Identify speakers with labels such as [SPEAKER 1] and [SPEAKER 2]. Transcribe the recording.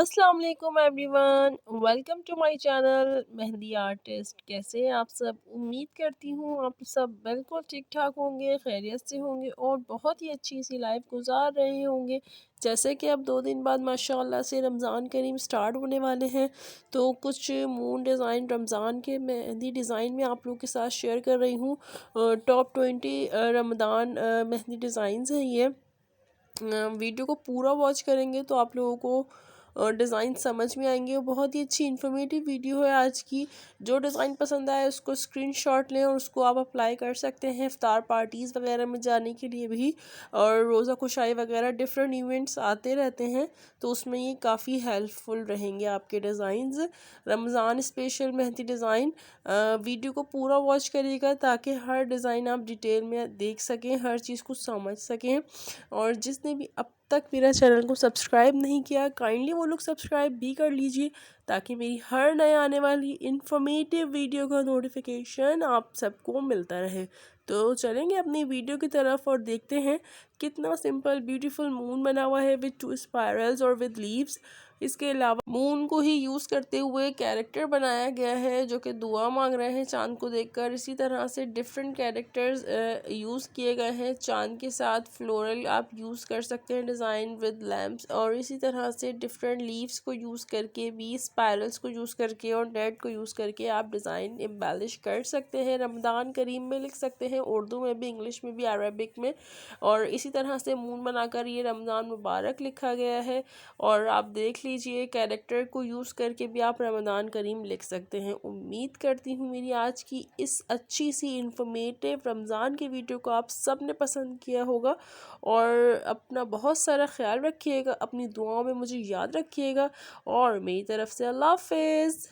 [SPEAKER 1] अस्सलाम वालेकुम everyone, welcome to my channel mehndi artist. कैसे हैं आप सब? उम्मीद करती हूँ आप सब बिल्कुल ठीक ठाक होंगे, खैरियत से होंगे और बहुत ही अच्छी सी लाइफ गुजार रहे होंगे। जैसे कि अब 2 दिन बाद माशाल्लाह से रमज़ान करीम स्टार्ट होने वाले हैं, तो कुछ मून डिज़ाइन रमज़ान के मेहंदी डिज़ाइन में आप लोगों के साथ शेयर कर रही हूँ। टॉप 20 रमज़ान मेहंदी डिज़ाइंस हैं ये। वीडियो को पूरा वॉच करेंगे तो आप लोगों को डिज़ाइन समझ में आएंगे। वो बहुत ही अच्छी इन्फॉर्मेटिव वीडियो है आज की। जो डिज़ाइन पसंद आए उसको स्क्रीनशॉट लें और उसको आप अप्लाई कर सकते हैं इफ्तार पार्टीज़ वगैरह में जाने के लिए भी, और रोज़ा खुशाई वगैरह डिफरेंट इवेंट्स आते रहते हैं, तो उसमें ये काफ़ी हेल्पफुल रहेंगे आपके designs. Ramzan special mehndi design. Video को पूरा वॉच करिएगा ताकि हर डिज़ाइन आप डिटेल में देख सकें, हर चीज़ को समझ सकें। और जिसने भी अब तक मेरा चैनल को सब्सक्राइब नहीं किया, काइंडली वो लोग सब्सक्राइब भी कर लीजिए ताकि मेरी हर नए आने वाली इन्फॉर्मेटिव वीडियो का नोटिफिकेशन आप सबको मिलता रहे। तो चलेंगे अपनी वीडियो की तरफ और देखते हैं कितना सिंपल ब्यूटीफुल मून बना हुआ है विद 2 स्पायरल्स और विद लीव्स। इसके अलावा मून को ही यूज़ करते हुए कैरेक्टर बनाया गया है जो कि दुआ मांग रहे हैं चांद को देखकर। इसी तरह से डिफरेंट कैरेक्टर्स यूज़ किए गए हैं। चांद के साथ फ्लोरल आप यूज़ कर सकते हैं डिज़ाइन विद लैम्प्स, और इसी तरह से डिफरेंट लीव्स को यूज़ करके भी, स्पायरल्स को यूज़ करके और नेट को यूज़ करके आप डिज़ाइन एम्बेलिश कर सकते हैं। रमज़ान करीम में लिख सकते हैं, उर्दू में भी, इंग्लिश में भी, अरबिक में। और इसी तरह से मून बनाकर ये रमज़ान मुबारक लिखा गया है। और आप देख लीजिए कैरेक्टर को यूज़ करके भी आप रमज़ान करीम लिख सकते हैं। उम्मीद करती हूँ मेरी आज की इस अच्छी सी इंफॉर्मेटिव रमज़ान की वीडियो को आप सब ने पसंद किया होगा। और अपना बहुत सारा ख्याल रखिएगा, अपनी दुआओं में मुझे याद रखिएगा, और मेरी तरफ से अल्लाह हाफिज़।